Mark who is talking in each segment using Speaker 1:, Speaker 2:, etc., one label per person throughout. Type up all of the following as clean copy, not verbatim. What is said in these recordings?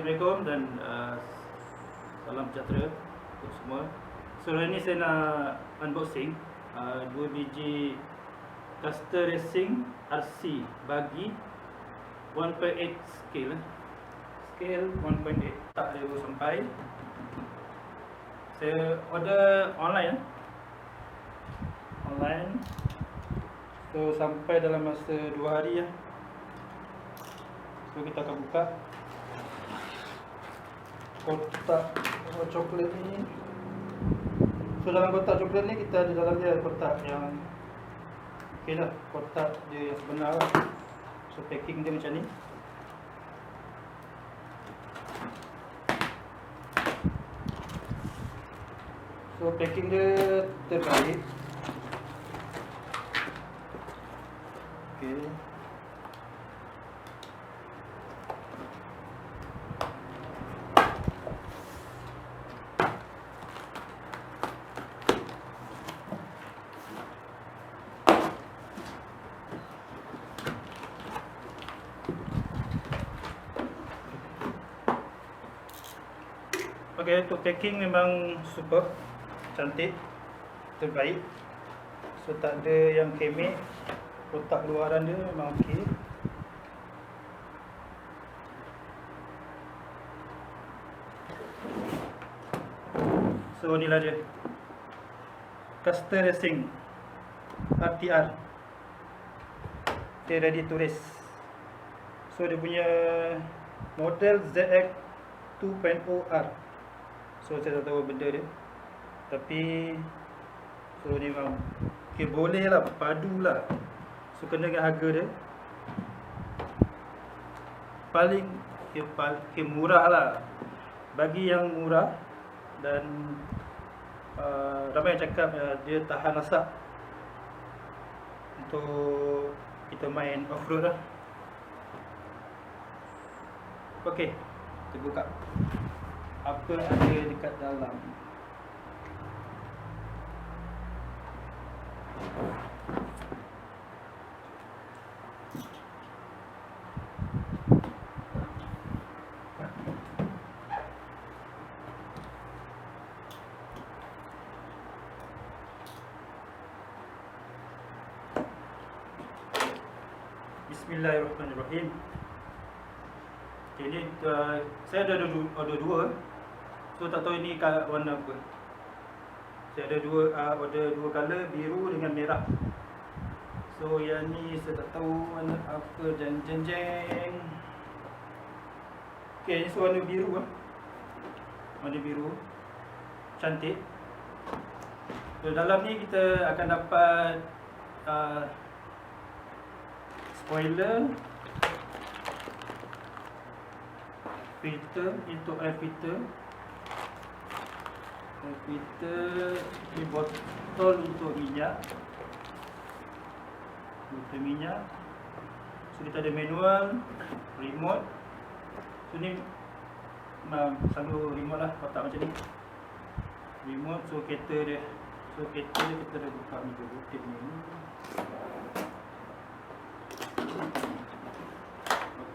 Speaker 1: Assalamualaikum dan salam sejahtera untuk semua. So hari ni saya nak unboxing 2 biji Caster Racing RC Buggy 1.8 scale. Scale 1.8. Tak dia baru sampai. Saya order online. So sampai dalam masa 2 hari ya. So kita akan buka kotak coklat ni. So dalam kotak coklat ni kita ada dalam dia kotak yang okey lah, kotak dia yang sebenar lah. So packing dia macam ni. So packing dia terbaik. Okey. Okay, untuk packing memang super cantik, terbaik. So tak ada yang kemek. Kotak luaran dia memang okey. So inilah dia, Caster Racing RTR. Dia ready to race. So dia punya model ZX 2.0R. So saya tak tahu benda dia, tapi so ni memang okay, boleh lah, padu lah. So kena dengan harga dia paling murah lah, bagi yang murah. Dan ramai yang cakap dia tahan asap untuk kita main off-road lah. Ok, kita buka apa ada dekat dalam. Bismillahirrahmanirrahim. Ini saya ada order 2. So tak tahu ini warna apa. Saya ada order 2 color, biru dengan merah. So yang ni saya tak tahu warna apa. Jeng. Okay, ini warna biru lah. Warna biru cantik. So dalam ni kita akan dapat spoiler, filter untuk air filter, di botol untuk minyak, So kita ada manual, remote. So ni selalu remote lah, kotak macam ni, remote. So kereta dia, kita dah buka ni dulu, tip ni.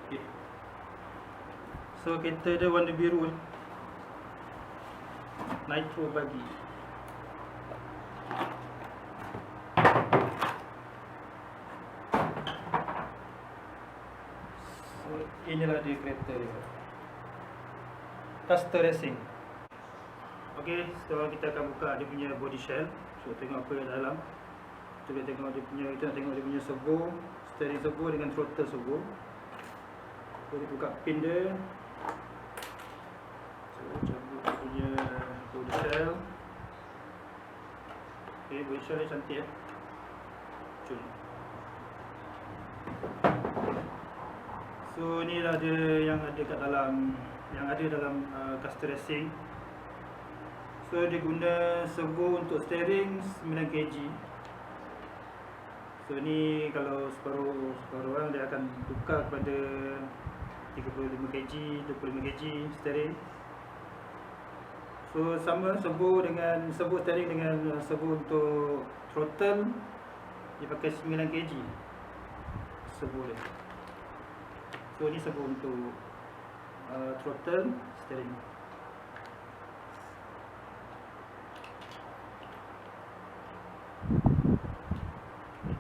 Speaker 1: Okay. So kereta dia warna biru, Nitro Buggy. So inilah dia kereta dia, Caster Racing. Ok, sekarang kita akan buka dia punya body shell. So tengok apa yang dalam. Kita tengok dia punya servo, steering servo dengan throttle servo. So dia buka pin dia. So cabut dia punya body shell. Ok, body shell dia cantik ya. Cun. So ni lah dia yang ada kat dalam, Caster Racing. So dia guna servo untuk steering 9 kg. So ni kalau separuh orang dia akan tukar kepada 35 kg, 25 kg steering. So sama servo steering dengan servo untuk throttle, dia pakai 9 kg servo dia. So ni servo untuk throttle, steering.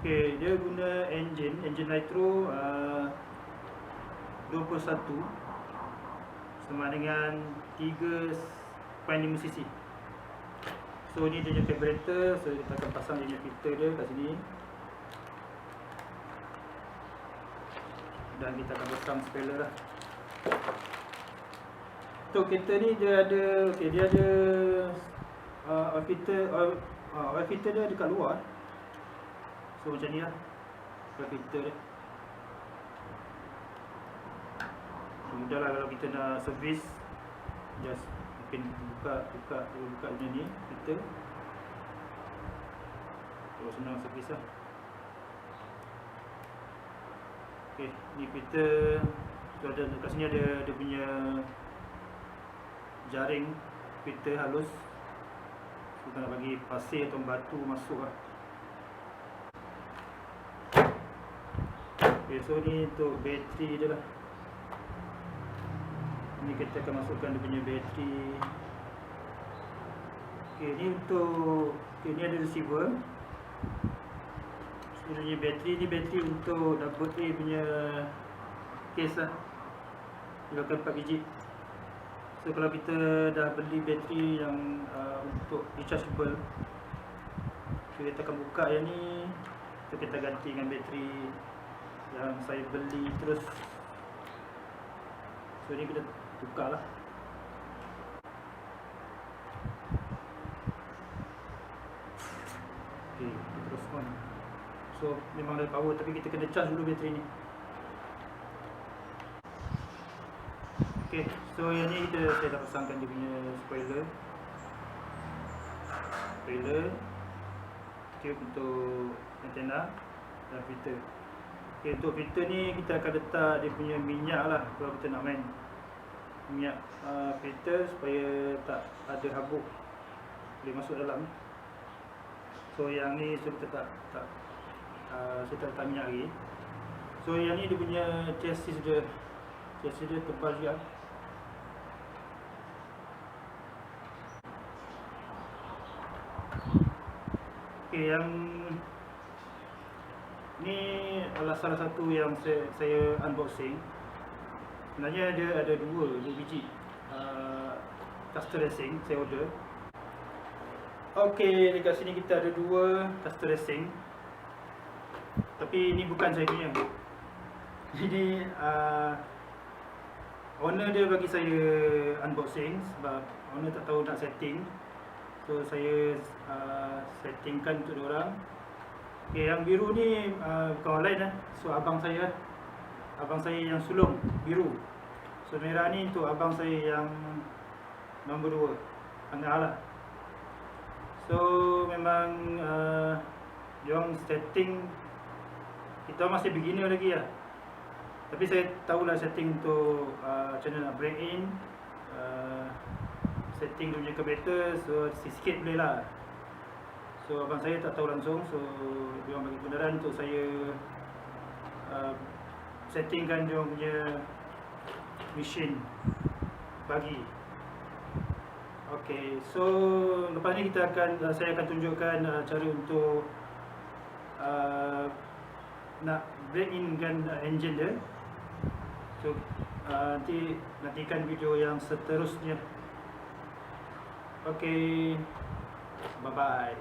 Speaker 1: Okay, dia guna engine nitro 21 sama dengan 3.5 cc. So ni dia punya carburetor, so kita akan pasang dia punya filter dia kat sini. Dan kita akan pasang spoiler lah. Untuk kereta ni dia ada, dia ada oil filter dia dekat luar. So macam ni lah oil filter dia. Mudah lah kalau kita nak servis, just mungkin buka macam ni filter. So senang servis lah. Okay, ni filter. So ada kat sini ada dia punya jaring filter halus. So kita nak bagi pasir atau batu masuk lah. Okay, so ni untuk bateri dia lah. Ni kita akan masukkan dia punya bateri. Okay, ni untuk ni ada receiver. So dia punya bateri ni bateri untuk double A punya case lah. Dia akan 4 biji. So kalau kita dah beli bateri yang untuk rechargeable, so kita akan buka yang ni. So kita ganti dengan bateri yang saya beli terus. So ni kita buka lah. Okay, kita terus on. So memang ada power tapi kita kena charge dulu bateri ni. Okay, so yang ni saya dah pasangkan dia punya spoiler, tube untuk antena dan filter. Okay, untuk filter ni kita akan letak dia punya minyak lah kalau kita nak main minyak filter supaya tak ada habuk boleh masuk dalam. So yang ni so kita saya tak letak minyak lagi. So yang ni dia punya chassis dia tebal juga. Okay, yang ni adalah salah satu yang saya unboxing. Sebenarnya dia ada dua biji caster racing saya order. Okay, dekat sini kita ada dua caster racing, tapi ini bukan saya punya. Jadi owner dia bagi saya unboxing sebab owner tak tahu nak setting. So saya settingkan untuk diorang. Okay, yang biru ni bukan online lah. So abang saya yang sulung biru. So merah ni untuk abang saya yang nombor 2 tengah lah. So memang diorang setting, kita masih beginner lagi lah. Tapi saya tahulah setting untuk channel nak break in, setting dia punya kereta, so sikit boleh lah. So abang saya tak tahu langsung, so dia orang bagi kebenaran untuk saya settingkan dia orang punya mesin bagi. Okay, so lepas ni saya akan tunjukkan cara untuk nak break in kan engine dia. So nantikan video yang seterusnya. Okay, bye bye.